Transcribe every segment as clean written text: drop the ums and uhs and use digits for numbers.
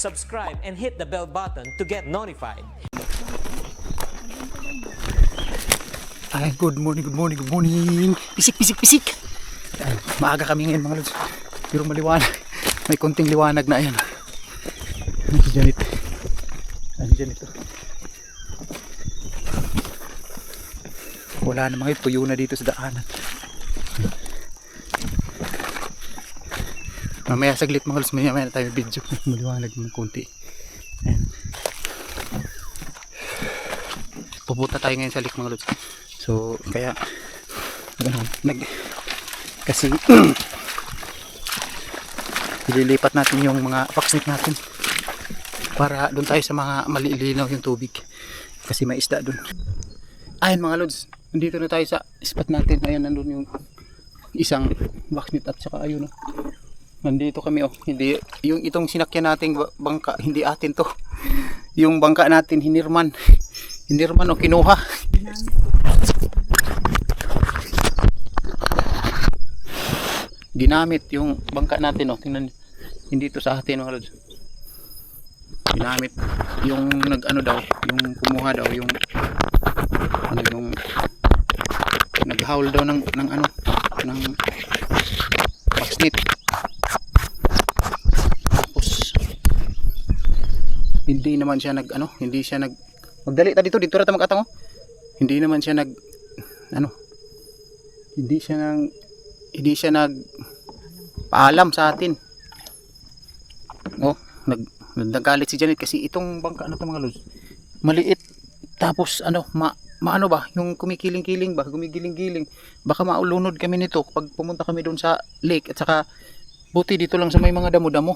subscribe, and hit the bell button to get notified. Ay, good morning, good morning, good morning. Pisik, pisik, pisik. Ay, maaga kami ngayon mga lods. Pero maliwanag. May konting liwanag na ayan. Diyan ito. Diyan ito. Wala na mga tuyo na dito sa daanan. Mamaya saglit mga lods. Mamaya na tayo video. Maliwanag ng konti. Ayan. Pupunta tayo ngayon sa lake mga lods. So, kaya kasi ililipat natin yung mga paksnik natin para doon tayo sa mga malilinaw yung tubig kasi may isda doon. Ayun mga lods, nandito na tayo sa spot natin. Ayan, nandun yung isang paksnik at saka ayun oh. Nandito kami oh. Hindi, yung itong sinakyan nating bangka, hindi atin to. Yung bangka natin hinirman o kinuha. Ginamit yung bangka natin oh. Tingnan, hindi to sa atin mga lods. Ginamit yung nag-ano daw, yung kumuha daw yung ano yung nag-howl daw ng ano ng paksnit. Tapos hindi naman siya nag ano, hindi siya nag magdali ta dito rata mag-atang oh. Hindi naman siya nag ano, hindi siya nag paalam sa atin. Oh, nagagalit si Janet kasi itong bangka na to mga lods, maliit. Tapos ano, maano ba, yung kumikiling-kiling ba, gumigiling-giling. Baka maulunod kami nito pag pumunta kami doon sa lake. At saka buti dito lang sa may mga damo-damo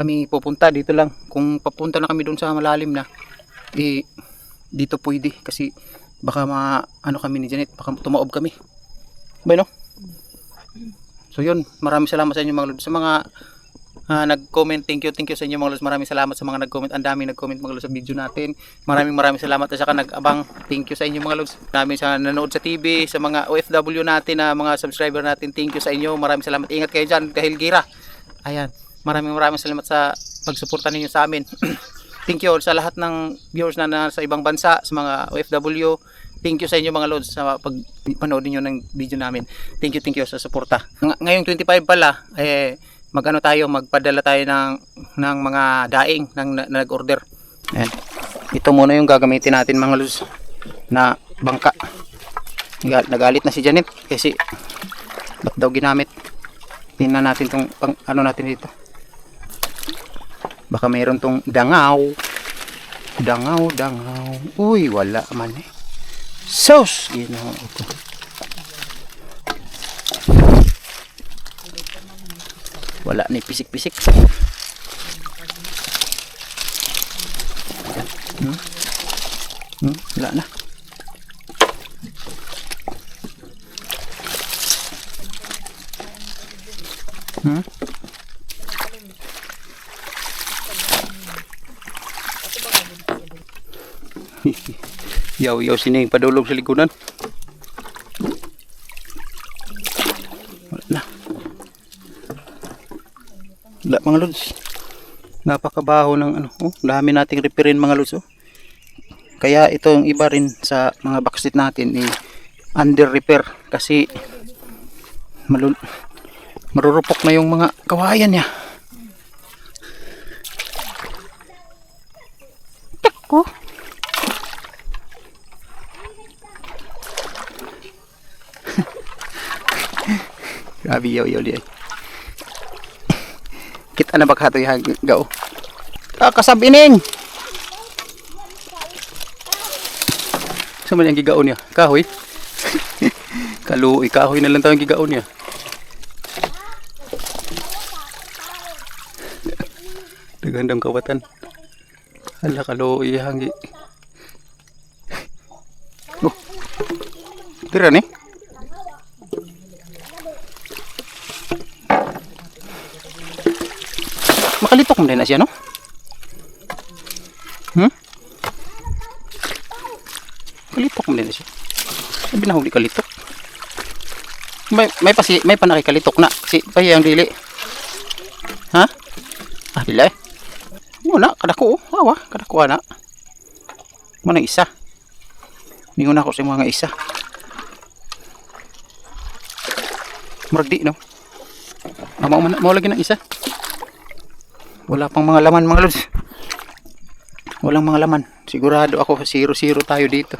kami pupunta, dito lang. Kung papunta na kami doon sa malalim na, eh dito pwede kasi baka ano kami ni Janet, baka tumaob kami. Bueno. So yun, maraming salamat sa inyo mga lods. Sa mga nag-comment, thank you sa inyo mga lods. Maraming salamat sa mga nag-comment. Ang dami nag-comment mga lods sa video natin. Maraming salamat. At saka nag-abang, thank you sa inyo mga lods. Maraming sa nanood sa TV, sa mga OFW natin, mga subscriber natin, thank you sa inyo. Maraming salamat. Ingat kayo dyan, Kahilgira. Ayan, maraming salamat sa pagsuporta ninyo sa amin. Thank you sa lahat ng viewers na nasa ibang bansa, sa mga OFW. Thank you sa inyo mga lods sa pagpanood niyo ng video namin. Thank you sa suporta. Ngayong 25 pala magpadala tayo ng mga daing ng nag-order. Ayan. Ito muna yung gagamitin natin mga lods na bangka. Nagalit na si Janet kasi ba't daw ginamit. Tingnan natin tong ano natin dito. Baka mayroon tong dangaw. Uy, wala man eh. Sauce! Ginoo ito. Wala ni pisik-pisik. Wala na. Yaw sini padulog sa likunan. Wala na. Wala mga lods. Napakabaho ng ano. Oh, dami nating reparin mga lods. Oh. Kaya ito yung iba rin sa mga backseat natin under repair kasi marurupok na yung mga kawayan niya. Tako. Grabe yaw di ay. Kita na baghato yung gao. Kasabining. Sama yung gigaon niya. Kahoy. Kaluoy, kahoy na lang tayong gigaon niya. Nagandang kawatan. Hala kaluoy hangi. Oh. Tira ni. Makalitok mo din na siya, no? Kalitok mo din na siya. Sabi na huli kalitok. May pa nakikalitok na. Si pahiyang dili. Ha? Ah, dili. Muna, kadako, hawa, kadako na. Muna isa. Mingon ako sa mga isa. Murag di, no? Mau lagi ng isa. Wala pang mga laman, mga lods. Walang mga laman. Sigurado ako 0-0 tayo dito.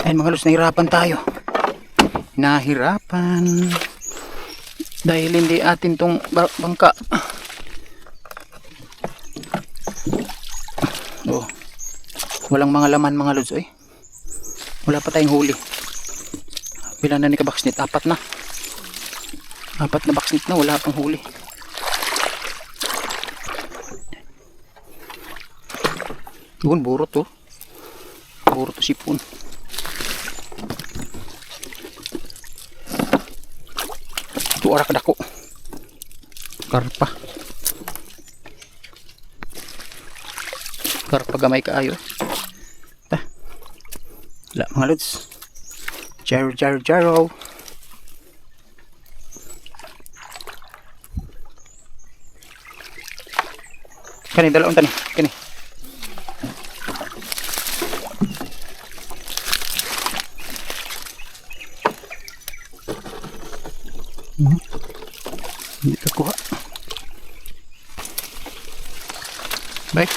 Ayun mga lods, nahirapan tayo. Nahirapan. Dahil hindi atin tong bangka. Oh. Walang mga laman mga lods, eh. Wala pa tayong huli. Bilang na ni kabaksnit? 4 na. 4 na baksnit na, wala pang huli. Yun, burot to. Burot to sipon. Ito orak dako. Karpa. Karpa gamay kaayo. Ta. Wala mga lods. Jaro. Kani dalawang tani. Kani. Hindi ka kuha. Baik.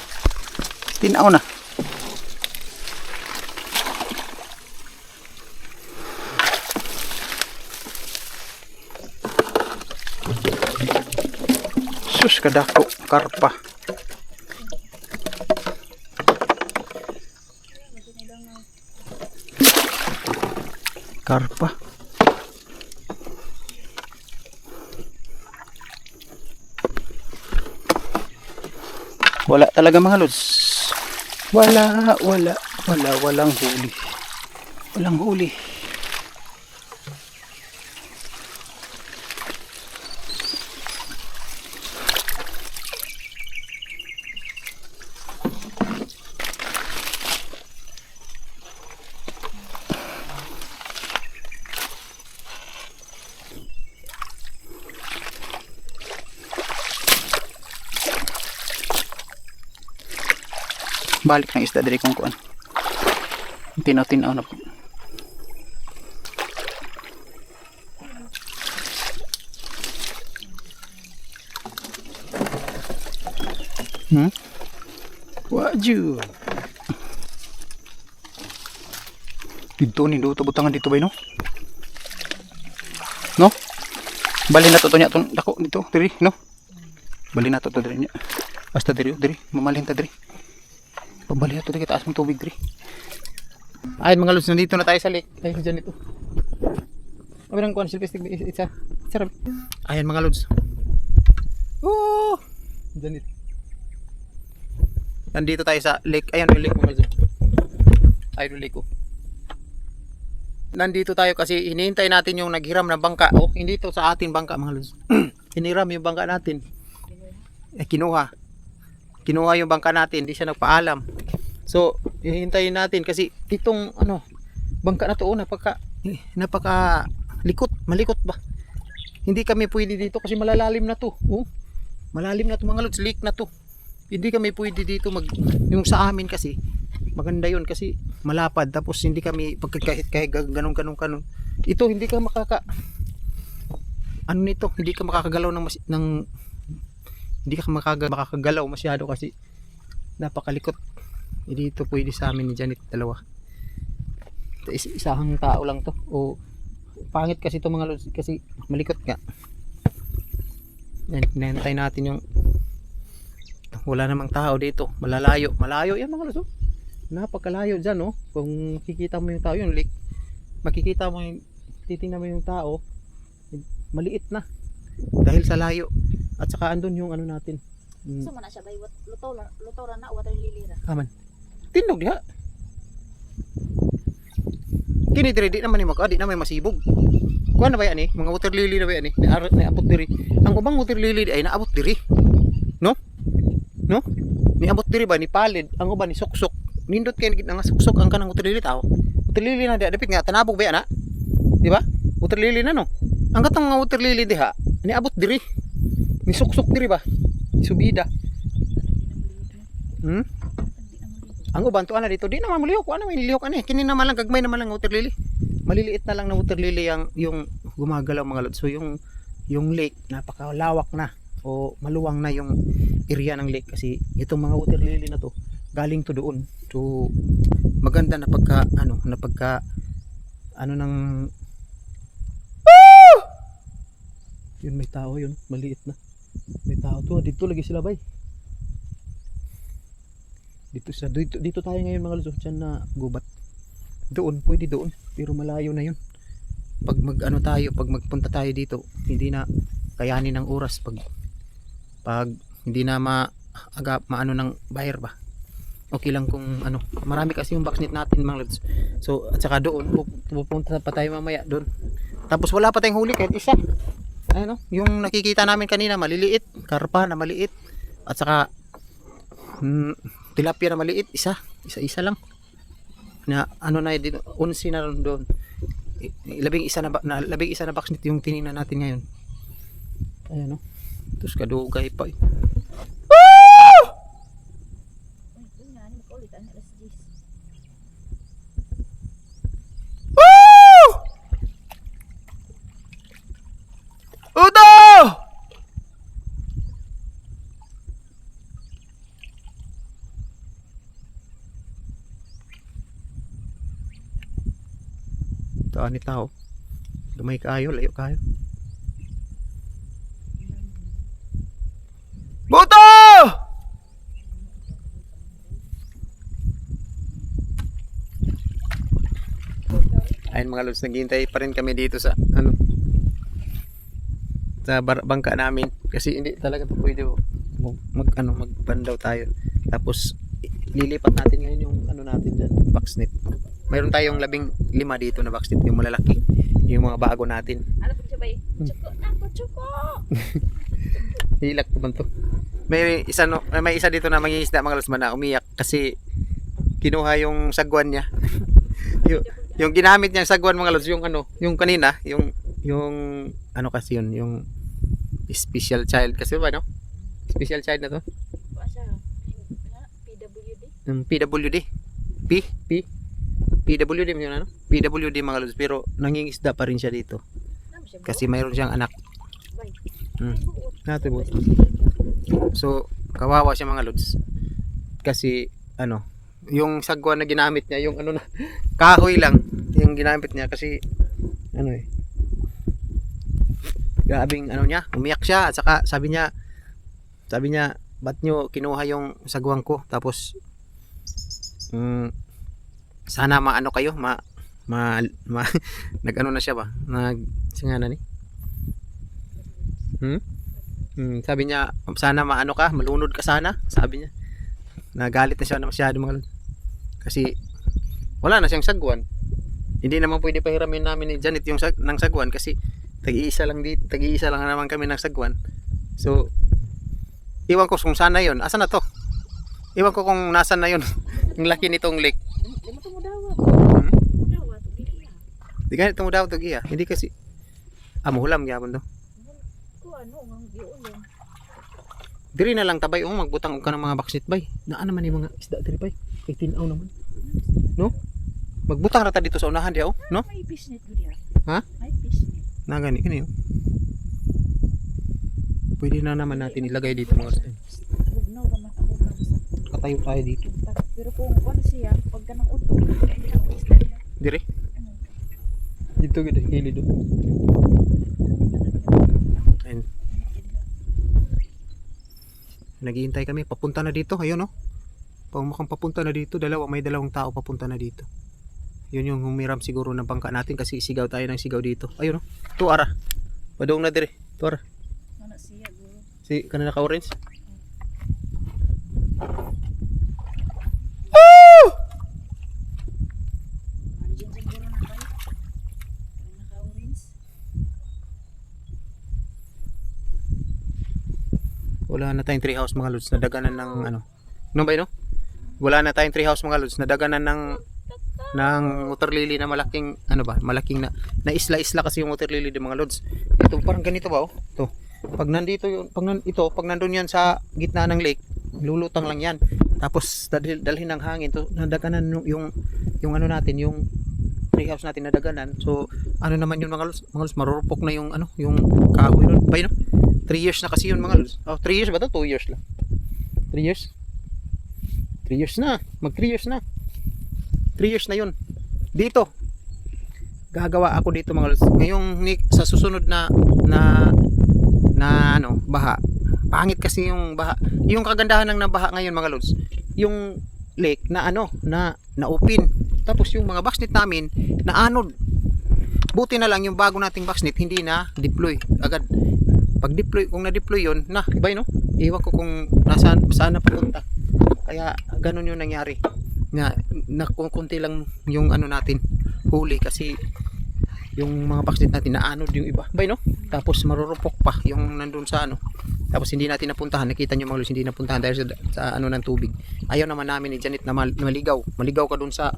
Tinaw na. Sus kadako karpa. Karpa. Wala talaga mga lods. Walang huli. Walang huli. Balik ng isda diri kung kuan. Tinaw-tinaw na po. Waju. Dito ni do butangan dito bay no? No? Bali na to nya ton dako dito diri no? Bali na to diri nya. Basta diri mamalhin ta diri. Pabalik ito dito taas ng tubig diri. Ayun mga lods, nandito na tayo sa lake. Ayun dyan ito. Kami ng kuwan silvestic isa. Sarap. Ayun mga lods. Oh! Dyan ito. Nandito tayo sa lake. Ayun yung lake mga lods. Ayun yung lake ko. Nandito tayo kasi hinihintay natin yung naghiram na bangka. Oh, hindi ito sa ating bangka mga lods. Hiniram yung bangka natin. Kinuha yung bangka natin, hindi siya nagpaalam. So, hihintayin natin kasi itong bangka na to napaka malikot ba. Hindi kami pwede dito kasi malalalim na to. Oh. Malalim na to mga lods, leak na to. Hindi kami pwede dito yung sa amin kasi maganda yun kasi malapad tapos hindi kami kahit ganun. Ito hindi ka hindi ka makakagalaw hindi ka makakagalaw masyado kasi napakalikot. Dito pwede sa amin ni Janet dalawa. Isang tao lang to. O pangit kasi to mga lods kasi malikot nga. Hinahintay natin yung wala namang tao dito. Malayo yan mga lods. Napakalayo dyan kung kikita mo yung tao yung lake. Makikita mo titingnan mo yung tao maliit na dahil sa layo. At saka andun yung natin. So man na siya bay luto ra na water lily ra. Aman. Tindog diha. Kini diri di naman di naman masibog. Kuan na ba yan mga water lily na ba yan naabot diri. Ang ubang water lily ay naabot diri. No? Niabot diri ba ni palid, ang uban ni suksok. nindot kay nga suksok ang kanang water lily tao. Water lily na dapit nga tanabog ba na? Di ba? Water lily na no. Ang katong nga water lily diha, ni abot diri. Ni suksok diri ba? Subida. Hmm? Ang uban to ana dito di naman mulihok, ano may lihok ani. Kini naman lang gagmay naman lang water lily. Maliliit na lang na water lily yung gumagalaw mga lods. So yung lake napakalawak na o maluwang na yung area ng lake kasi itong mga water lily na to galing to doon. So maganda na pagka ng yun may tao yun, maliit na. May tao to, dito lagi sila bay. Dito tayo ngayon mga lods, dyan na gubat. Doon, pwede doon, pero malayo na yun. Pag magpunta tayo dito, hindi na kayanin ng oras pag hindi na maano ng buyer ba. Okay lang kung marami kasi yung boxnet natin mga lods. So at saka doon pupunta pa tayo mamaya doon. Tapos wala pa tayong huli kahit isa. Ayun yung nakikita namin kanina maliliit, karpa na maliit at saka tilapia na maliit, isa lang. Na na dito, 11 na doon. Labing isa na boxnet yung tiningnan natin ngayon. Ayun Tapos kadugay pa. Udo! Ito ni tao. Gamay kayo, layo kayo. Buto! Ayun mga lods, naghihintay pa rin kami dito sa sa bangka namin kasi hindi talaga pwede magbandaw tayo. Tapos lilipat natin ngayon yung natin dyan, boxnet. Mayroon tayong 15 dito na boxnet, yung malalaki, yung mga bago natin. Ano po siya ba? Chuko! Hilak po ba ito? May isa dito na mangingisda mga lasman na umiyak kasi kinuha yung sagwan niya. yung ginamit niya sagwan mga lods, yung kanina, yung kasi yun, yung special child kasi ba special child na to? PWD. PWD yun PWD mga lods, pero nangingisda pa rin siya dito. Kasi mayroon siyang anak. Natibot. So kawawa siya mga lods. Kasi yung sagwan na ginamit niya, yung kahoy lang yung ginamit niya kasi grabing niya, umiyak siya at saka sabi niya ba't nyo kinuha yung sagwang ko, tapos sana kayo nag na siya ba, singana ni sabi niya sana ka, malunod ka sana, sabi niya. Nagalit na siya na masyado mga lods kasi wala na siyang sagwan. Hindi naman pwede pahiramin namin ni Janet yung ng sagwan kasi tag-iisa lang naman kami ng sagwan. So iwan ko kung sana yon, asa na to, iwan ko kung nasan na yon yung laki nitong lake. Di ganito mo daw iya, hindi kasi amuhulam gyapon to. Diri na lang tabay magbutang og kanang mga boxnet bay. Naa naman yung mga isda diri bay. Kay tinaw naman. No? Magbutang ra ta dito sa unahan diha no? May fishnet diya. Ha? May fishnet. Na gani kini Pwede na naman natin ilagay dito mga isda. Bugnaw ba matabog. Katayo tayo dito. Pero kung ano siya, pag ganang uto, hindi na isda niya. Dire? Dito gid hili do. Ayun. Naghihintay kami, papunta na dito, ayun mukhang papunta na dito, may dalawang tao papunta na dito. Yun yung humiram siguro ng bangka natin kasi sigaw tayo ng sigaw dito. Ayun tuara. Padung na dire, tuara. Ano siya guro? Si kanina ka orange. Wala na tayong tree house mga lods, nadaganan ng ano ba yun wala na tayong tree house mga lods. Nadaganan ng water lily na malaking malaking na isla-isla kasi yung water lily ng mga lods. Ito parang ganito ba oh. Ito. Pag nandito yun, pag nandun yan sa gitna ng lake, lulutang lang yan. Tapos dalhin ng hangin to, nadaganan yung natin, yung tree house natin nadaganan. So ano naman yun mga lods, marurupok na yung yung kahoy nun. Bay no? 3 years na kasi yun mga lods. Oh, 3 years ba to? 2 years lang. 3 years? 3 years na. Mag 3 years na. 3 years na yun. Dito. Gagawa ako dito mga lods. Ngayong sa susunod na baha. Pangit kasi yung baha. Yung kagandahan ng baha ngayon mga lods. Yung lake na na open. Tapos yung mga backsnet namin na anod. Buti na lang yung bago nating backsnet hindi na deploy agad. Pag deploy, kung na-deploy yun, iba no? Iwan ko kung saan na papunta. Kaya ganun yung nangyari. Na kunti lang yung natin huli kasi yung mga backsnet natin na anod yung iba. Bay no? Tapos marurupok pa yung nandun sa Tapos hindi natin napuntahan. Nakita nyo mga lods, hindi napuntahan dahil sa ng tubig. Ayaw naman namin ni Janet na maligaw. Maligaw ka dun sa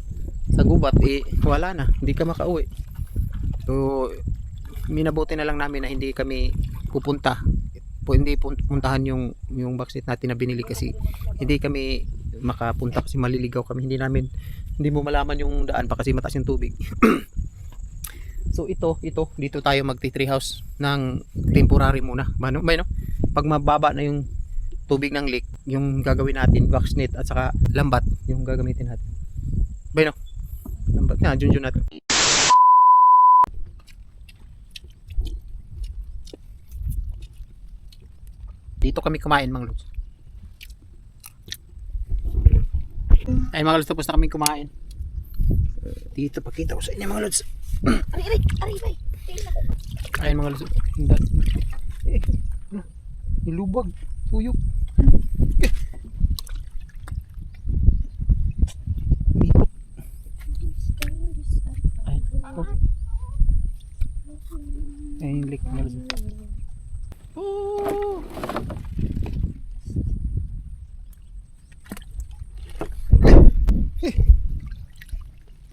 gubat, wala na. Hindi ka makauwi. So, minabuti na lang namin na hindi kami pupunta. Hindi puntahan yung backsnet natin na binili kasi hindi kami makapunta kasi maliligaw kami. Hindi mo malaman yung daan pa kasi mataas yung tubig. So ito dito tayo magti-tree house ng temporary muna. Bay no? Pag mababa na yung tubig ng lake, yung gagawin natin backsnet at saka lambat yung gagamitin natin. Bay no? Lambat na junjun natin. Dito kami kumain mga lods. Ay mga lods, tapos na kami kumain. Dito pakita ko sa inyo mga lods. Aray. Ayun mga lods. Nilubag. Tuyok. Mikot. Ayun lik mga lods. Oh.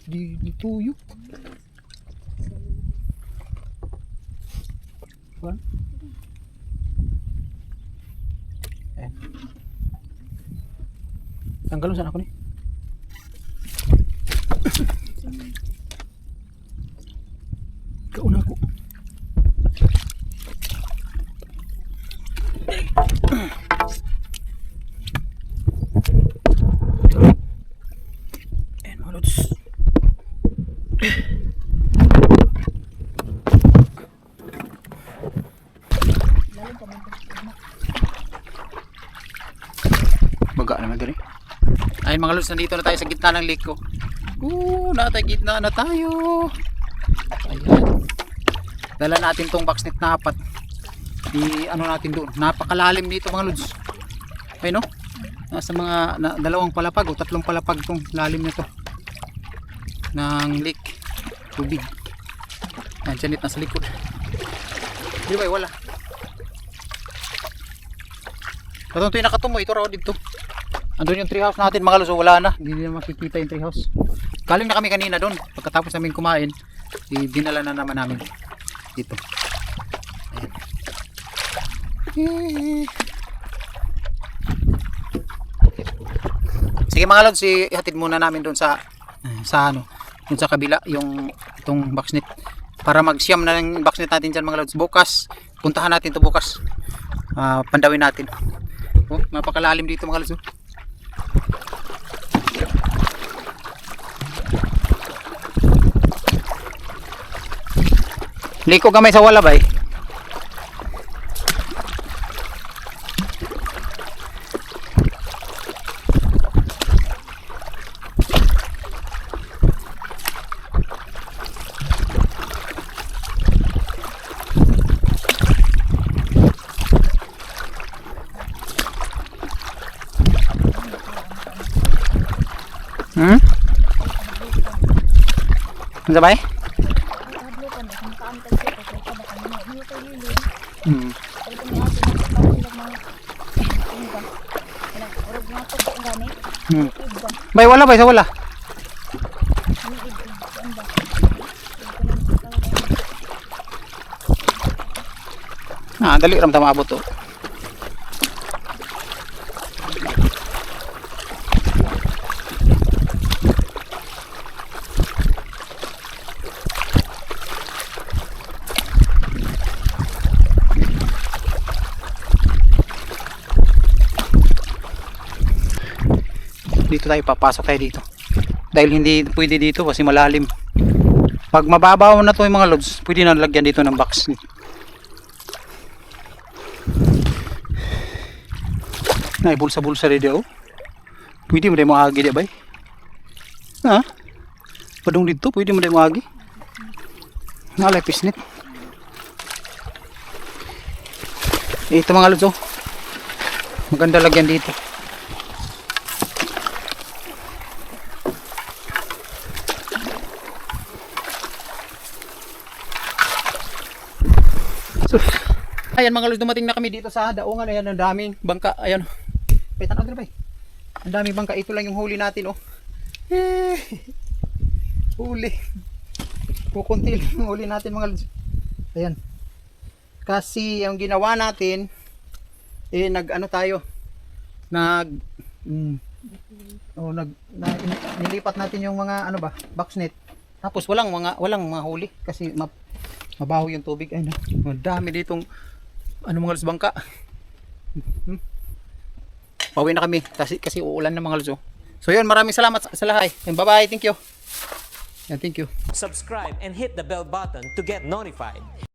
Di tuyok. Kuan? Tanggalon sana ako ni. Kauna ko. And mga lods. Baga naman dali. Ayun mga lods, nandito na tayo sa gitna ng lake ko. Nasa gitna na tayo. Ayan. Dala natin tong backsnet na apat. Natin doon. Napakalalim dito mga lods. Ayun no? Nasa mga dalawang palapag o tatlong palapag tong lalim nito ng lake. Tubig. Ayan, Janet nasa likod. Di ba? Wala. Katong ito yung nakatumo. Ito raw dito. Andun yung treehouse natin mga lods. So wala na. Hindi na makikita yung treehouse. Galing na kami kanina doon. Pagkatapos namin kumain, dinala na naman namin dito. Ayan. Sige mga lods, ihatid muna namin doon sa doon sa kabila yung itong backsnet para mag-siyam na ng backsnet natin dyan mga lods. Bukas, puntahan natin to bukas. Pandawin natin. Mapakalalim dito mga lods. Liko gamay sa wala bay. Ano ba? Bay, wala bay, sa wala. Dali ram ta maabot to. Dito tayo, papasok tayo dito. Dahil hindi pwede dito kasi malalim. Pag mababaw na to yung mga lods, pwede na lagyan dito ng box. Nay, bulsa-bulsa rin daw. Pwede mo rin maagi di bay? Ha? Padung dito, pwede mo rin maagi? Nalay pisnit. Ito mga lods, oh. Maganda lagyan dito. So, ayan mga lods, dumating na kami dito sa daungan. Ayan, ang daming bangka. Ayan. Pay, tanaw din ba? Ang daming bangka. Ito lang yung huli natin, oh. Huli. Kukunti lang yung huli natin mga lods. Ayan. Kasi ang ginawa natin, nag-ano tayo. Nilipat natin yung mga ano ba, box net. Tapos walang mga huli kasi mabaho yung tubig. Ay, madami ditong mga lods bangka. Pauwi na kami kasi uulan na mga lods. So yun, maraming salamat sa lahat. Bye bye, thank you. Yeah, thank you. Subscribe and hit the bell button to get notified.